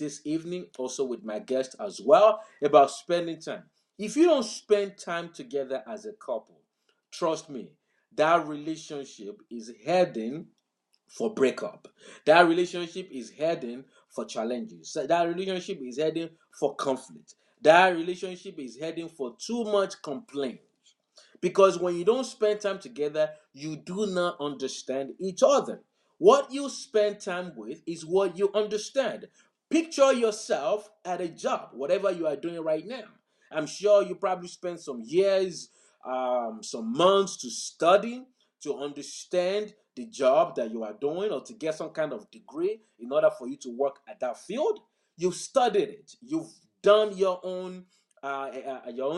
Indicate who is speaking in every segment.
Speaker 1: this evening, also with my guest as well, about spending time. If you don't spend time together as a couple, trust me, that relationship is heading for breakup. That relationship is heading for challenges. So that relationship is heading for conflict. That relationship is heading for too much complaint. Because when you don't spend time together, you do not understand each other. What you spend time with is what you understand. Picture yourself at a job, whatever you are doing right now. I'm sure you probably spent some years, some months to study, to understand the job that you are doing, or to get some kind of degree in order for you to work at that field. You've studied it. You've done your own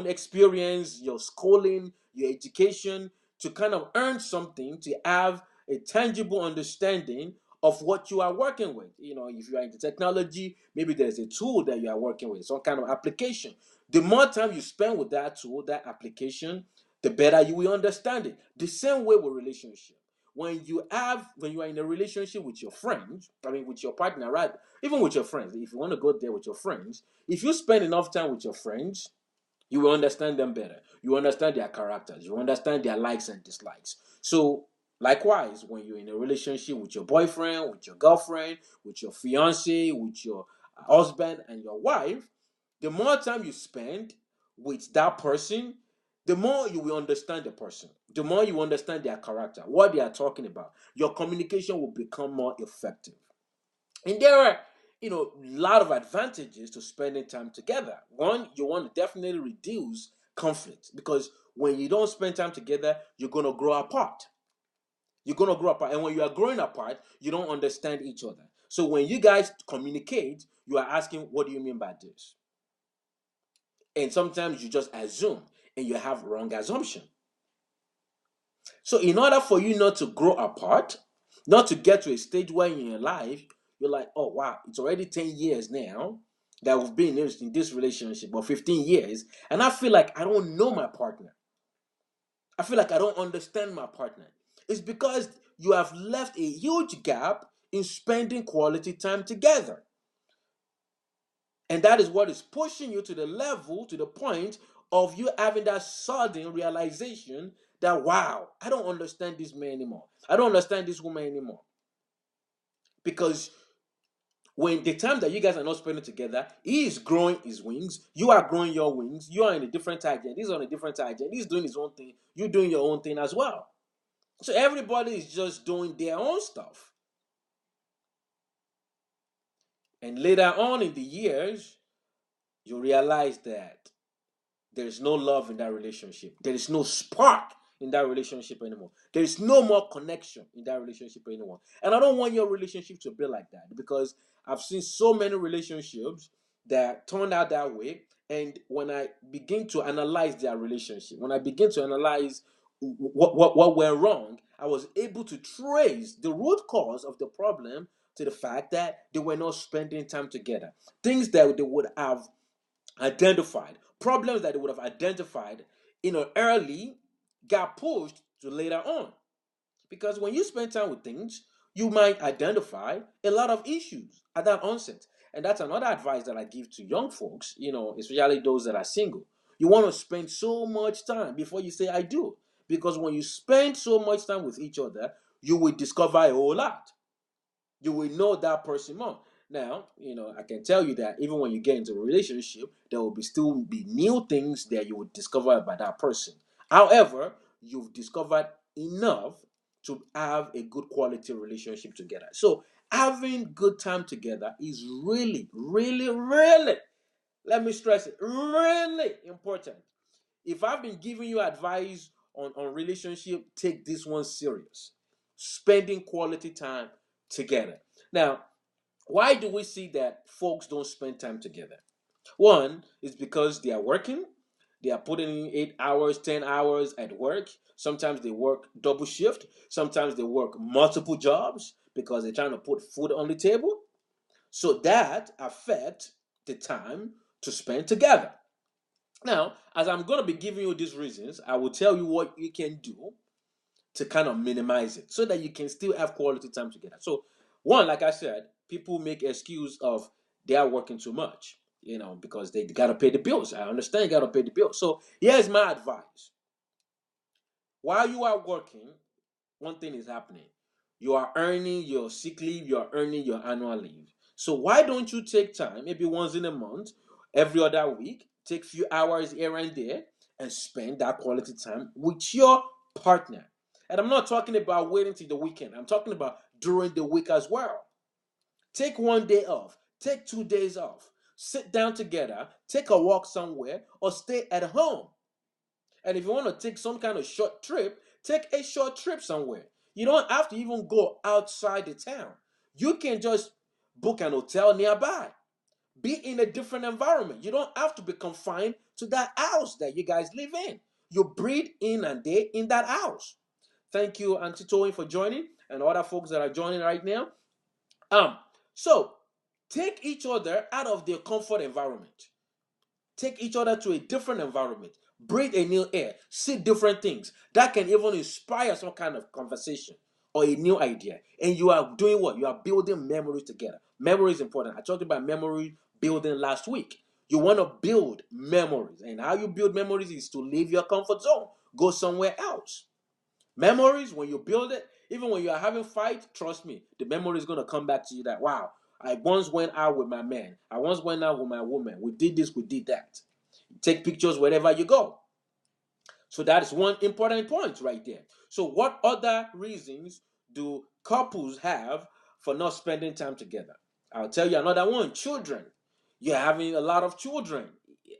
Speaker 1: experience, your schooling, your education, to kind of earn something, to have a tangible understanding of what you are working with. If you are into technology, maybe there's a tool that you are working with, some kind of application. The more time you spend with that tool, that application, the better you will understand it. The same way with relationship. When you are in a relationship with your friends, with your partner, right? Even with your friends, if you want to go there with your friends, if you spend enough time with your friends, you will understand them better. You understand their characters. You understand their likes and dislikes. So, likewise, when you're in a relationship with your boyfriend, with your girlfriend, with your fiance, with your husband and your wife, the more time you spend with that person, the more you will understand the person. The more you understand their character, what they are talking about. Your communication will become more effective. And there are, a lot of advantages to spending time together. One, you want to definitely reduce conflict, because when you don't spend time together, you're going to grow apart. You're going to grow apart. And when you are growing apart, you don't understand each other. So when you guys communicate, you are asking, what do you mean by this? And sometimes you just assume and you have wrong assumption. So in order for you not to grow apart, not to get to a stage where in your life you're like, oh wow, it's already 10 years now that we've been in this relationship, or 15 years, and I feel like I don't know my partner. I feel like I don't understand my partner. It's because you have left a huge gap in spending quality time together. And that is what is pushing you to the level, to the point of you having that sudden realization that, wow, I don't understand this man anymore. I don't understand this woman anymore. Because when the time that you guys are not spending together, he is growing his wings, you are growing your wings, you are in a different tangent, he's on a different tangent, he's doing his own thing, you're doing your own thing as well. So everybody is just doing their own stuff. And later on in the years, you realize that there is no love in that relationship. There is no spark in that relationship anymore. There is no more connection in that relationship anymore. And I don't want your relationship to be like that, because I've seen so many relationships that turned out that way. And when I begin to analyze their relationship, when I begin to analyze what went wrong, I was able to trace the root cause of the problem to the fact that they were not spending time together. Things that they would have identified, problems that they would have identified, early, got pushed to later on. Because when you spend time with things, you might identify a lot of issues at that onset. And that's another advice that I give to young folks, especially those that are single. You want to spend so much time before you say I do. Because when you spend so much time with each other, you will discover a whole lot. You will know that person more. Now, I can tell you that even when you get into a relationship, there will still be new things that you will discover about that person. However, you've discovered enough to have a good quality relationship together. So having good time together is really, really, really, let me stress it, really important. If I've been giving you advice on relationship, take this one serious. Spending quality time together. Now, why do we see that folks don't spend time together? One is because they are working. They are putting in 8 hours, 10 hours at work. Sometimes they work double shift. Sometimes they work multiple jobs because they're trying to put food on the table. So that affects the time to spend together. Now, as I'm going to be giving you these reasons, I will tell you what you can do to kind of minimize it so that you can still have quality time together. So, one, like I said, people make excuse of they are working too much, because they got to pay the bills. I understand you got to pay the bills. So here's my advice. While you are working, one thing is happening. You are earning your sick leave, you are earning your annual leave. So why don't you take time, maybe once in a month, every other week, take a few hours here and there, and spend that quality time with your partner. And I'm not talking about waiting till the weekend. I'm talking about during the week as well. Take one day off, take 2 days off, sit down together, take a walk somewhere, or stay at home. And if you want to take some kind of short trip, take a short trip somewhere. You don't have to even go outside the town. You can just book an hotel nearby. Be in a different environment. You don't have to be confined to that house that you guys live in. You breathe in and day in that house. Thank you, Auntie Toyin, for joining, and other folks that are joining right now. So take each other out of their comfort environment. Take each other to a different environment. Breathe a new air. See different things. That can even inspire some kind of conversation or a new idea. And you are doing what? You are building memories together. Memory is important. I talked about memory building last week. You want to build memories. And how you build memories is to leave your comfort zone. Go somewhere else. Memories, when you build it, even when you are having fight, trust me, the memory is going to come back to you that, wow, I once went out with my man. I once went out with my woman. We did this, we did that. Take pictures wherever you go. So that is one important point right there. So what other reasons do couples have for not spending time together? I'll tell you another one. Children. You're having a lot of children.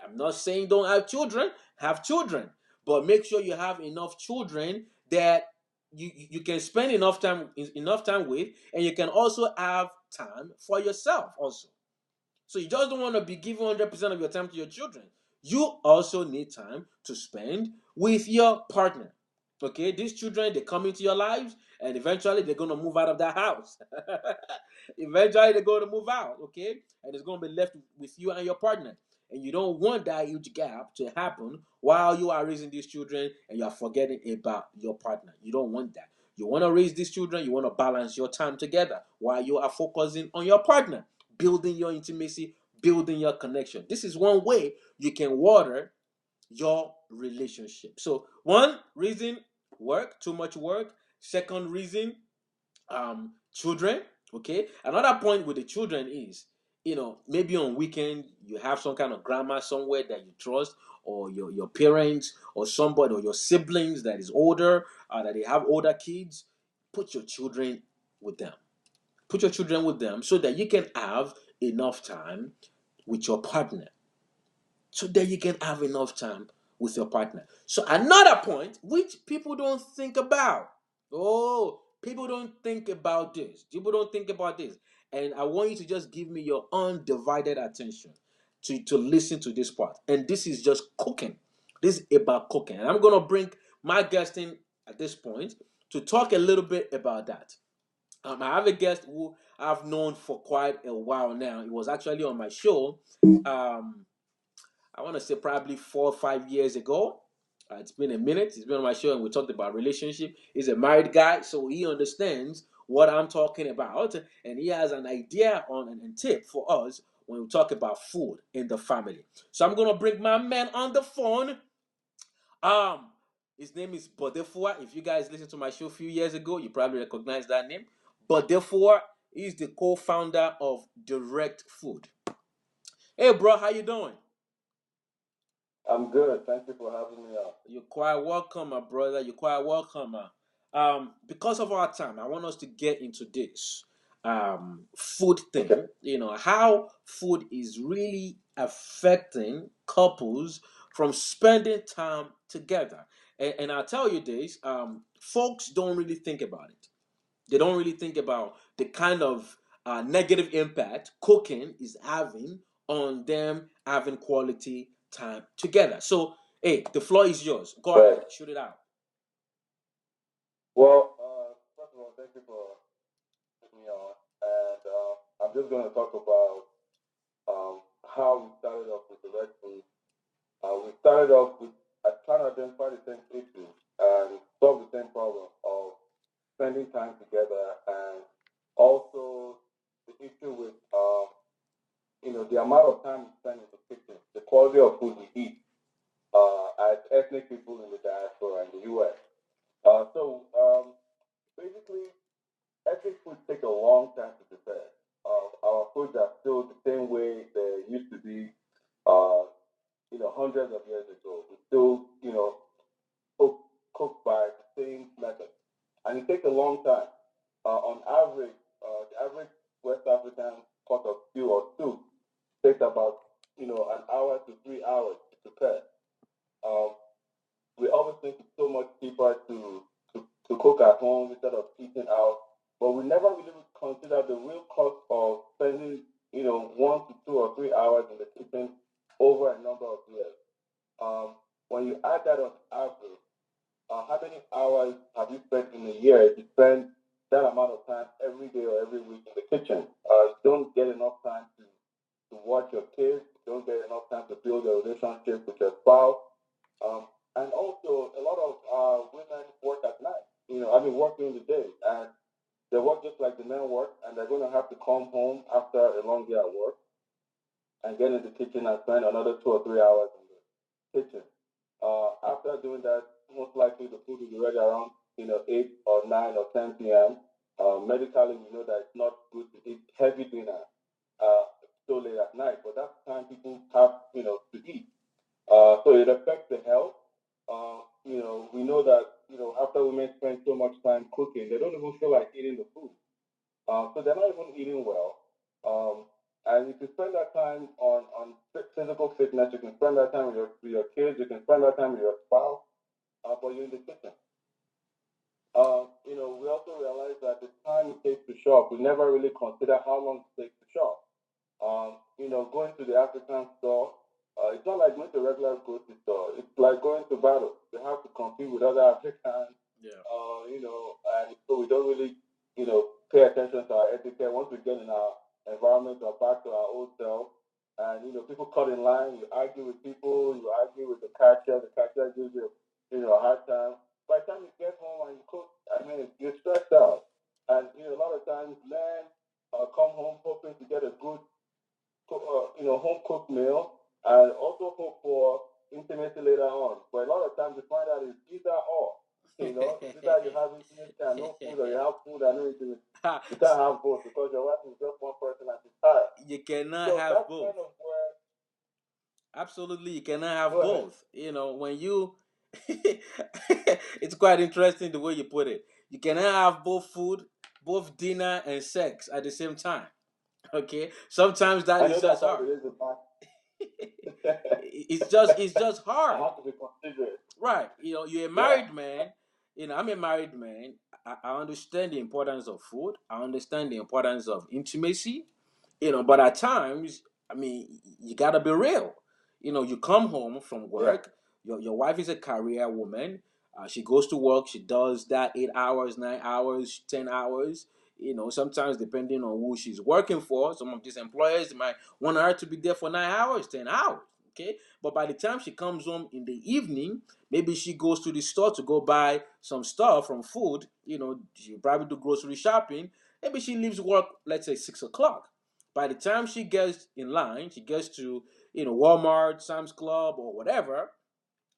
Speaker 1: I'm not saying don't have children, but make sure you have enough children that you can spend enough time with, and you can also have time for yourself also. So you just don't want to be giving 100% of your time to your children. You also need time to spend with your partner. Okay, these children, they come into your lives, and eventually they're going to move out of that house. Eventually they're going to move out, okay? And it's going to be left with you and your partner. And you don't want that huge gap to happen while you are raising these children and you are forgetting about your partner. You don't want that. You want to raise these children, you want to balance your time together while you are focusing on your partner, building your intimacy, building your connection. This is one way you can water your relationship. So, one reason, work, too much work. Second reason, children. Okay. Another point with the children is, maybe on weekend you have some kind of grandma somewhere that you trust, or your parents, or somebody, or your siblings that is older, that they have older kids. Put your children with them. Put your children with them so that you can have enough time with your partner. So that you can have enough time with your partner. So another point which people don't think about. Oh, people don't think about this. People don't think about this. And I want you to just give me your undivided attention to listen to this part. And this is just cooking. This is about cooking. And I'm going to bring my guest in at this point to talk a little bit about that. I have a guest who I've known for quite a while now. He was actually on my show. I want to say probably 4 or 5 years ago. It's been a minute. He's been on my show, and we talked about relationship. He's a married guy, so he understands what I'm talking about, and he has an idea on and tip for us when we talk about food in the family. So I'm gonna bring my man on the phone. Um, his name is Bodefua. If you guys listened to my show a few years ago, you probably recognize that name. Bodefua is the co-founder of Direct Food. Hey, bro, how you doing?
Speaker 2: I'm good. Thank you for having me out.
Speaker 1: You're quite welcome, my brother. You're quite welcome. Because of our time, I want us to get into this food thing.
Speaker 2: Okay.
Speaker 1: How food is really affecting couples from spending time together. And I'll tell you this: folks don't really think about it. They don't really think about the kind of negative impact cooking is having on them having quality time together. So, hey, the floor is yours. Go
Speaker 2: Right.
Speaker 1: ahead, shoot it out.
Speaker 2: Well, first of all, thank you for putting me on. And I'm just going to talk about how we started off with the red food. We started off with trying to identify the same issue and solve the same problem of spending time together, and also the issue with the amount of time we spend in the kitchen, the quality of food we eat as ethnic people in the diaspora in the U.S. Basically, ethnic foods take a long time to prepare. Our foods are still the same way they used to be, uh, hundreds of years ago. We still, cook, cook by the same method, and it takes a long time. On average, the average West African pot of stew or soup takes about, an hour to 3 hours to prepare. Um, we always think it's so much cheaper to cook at home instead of eating out, but we never really consider the real cost of spending, 1 to 2 or 3 hours in the kitchen over a number of years. Um, when you add that on average, how many hours have you spent in a year to spend that amount of time every day or every week in the kitchen? You don't get enough time to watch your kids. You don't get enough time to build a relationship with your spouse. Um, and also, a lot of women work at night. Work during the day, and they work just like the men work, and they're going to have to come home after a long day at work and get in the kitchen and spend another 2 or 3 hours in the kitchen. After doing that, most likely the food will be ready around 8 or 9 or 10 p.m. Medically, we know that it's not good to eat heavy dinner so late at night, but that's the time people have to eat. So it affects the health. We know that after women spend so much time cooking, they don't even feel like eating the food. So they're not even eating well. And you can spend that time on physical fitness. You can spend that time with your kids. You can spend that time with your spouse. But you're in the kitchen. We also realize that the time it takes to shop, we never really consider how long it takes to shop. Going to the African store, it's not like going to a regular grocery store. It's like going to battle. You have to compete with other Africans,
Speaker 1: Yeah.
Speaker 2: and so we don't really, pay attention to our etiquette. Once we get in our environment or back to our old self, and people cut in line, you argue with people, you argue with the cashier gives you, a hard time. By the time you get home and you cook, you're stressed out. And, a lot of times men come home hoping to get a good home cooked meal, and also hope for intimacy later on. But a lot of times we find out it's either or. It's either you have intimacy and no food, or you have food and no intimacy. You can't have both because your wife is just one person and she's tired.
Speaker 1: You cannot
Speaker 2: So
Speaker 1: have
Speaker 2: that's
Speaker 1: both.
Speaker 2: kind of where.
Speaker 1: Absolutely, you cannot have
Speaker 2: Go ahead.
Speaker 1: both. When you, it's quite interesting the way you put it. You cannot have both food, both dinner and sex at the same time. Okay, sometimes that
Speaker 2: I
Speaker 1: is
Speaker 2: know that's
Speaker 1: just
Speaker 2: how
Speaker 1: hard.
Speaker 2: it is in fact.
Speaker 1: It's just
Speaker 2: I
Speaker 1: hard.
Speaker 2: have to be considerate.
Speaker 1: Right. You're a
Speaker 2: Yeah,
Speaker 1: married man. I'm a married man. I understand the importance of food. I understand the importance of intimacy. But at times, you gotta be real. You come home from
Speaker 2: yeah,
Speaker 1: work. Your wife is a career woman. She goes to work. She does that 8 hours, 9 hours, 10 hours. Sometimes depending on who she's working for. Some of these employers might want her to be there for 9 hours, 10 hours. Okay, but by the time she comes home in the evening, maybe she goes to the store to go buy some stuff from food. She probably do grocery shopping. Maybe she leaves work, let's say 6 o'clock. By the time she gets in line, she gets to Walmart, Sam's Club, or whatever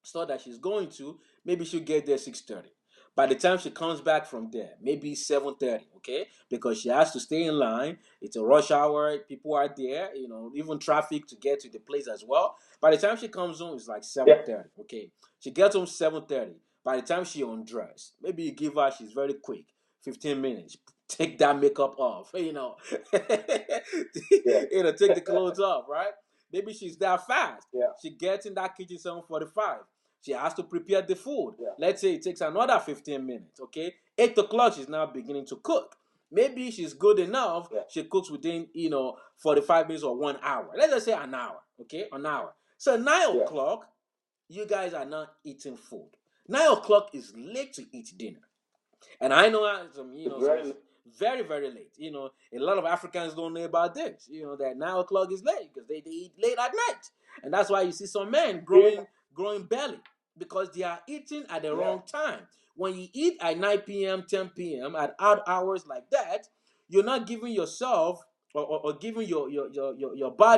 Speaker 1: store that she's going to. Maybe she'll get there 6:30. By the time she comes back from there, maybe 7:30. Okay, because she has to stay in line. It's a rush hour. People are there. Even traffic to get to the place as well. By the time she comes home, it's like
Speaker 2: yeah,
Speaker 1: 7:30. Okay, she gets home 7:30. By the time she undressed, maybe you give her. She's very quick. 15 minutes. Take that makeup off.
Speaker 2: yeah,
Speaker 1: Take the clothes off. Right? Maybe she's that fast.
Speaker 2: yeah,
Speaker 1: She gets in that kitchen 7:45. She has to prepare the food.
Speaker 2: yeah,
Speaker 1: Let's say it takes another 15 minutes. Okay, 8 o'clock she's now beginning to cook. Maybe she's good enough.
Speaker 2: yeah,
Speaker 1: She cooks within 45 minutes or 1 hour. Let's just say an hour. Okay, an hour. So nine
Speaker 2: yeah.
Speaker 1: o'clock, you guys are not eating food. 9 o'clock is late to eat dinner. And I know some,
Speaker 2: It's
Speaker 1: some
Speaker 2: very
Speaker 1: very, very late. A lot of Africans don't know about this. That 9 o'clock is late because they eat late at night, and that's why you see some men
Speaker 2: yeah,
Speaker 1: growing belly because they are eating at the
Speaker 2: yeah.
Speaker 1: wrong time. When you eat at 9 p.m., 10 p.m. at odd hours like that, you're not giving yourself or giving your body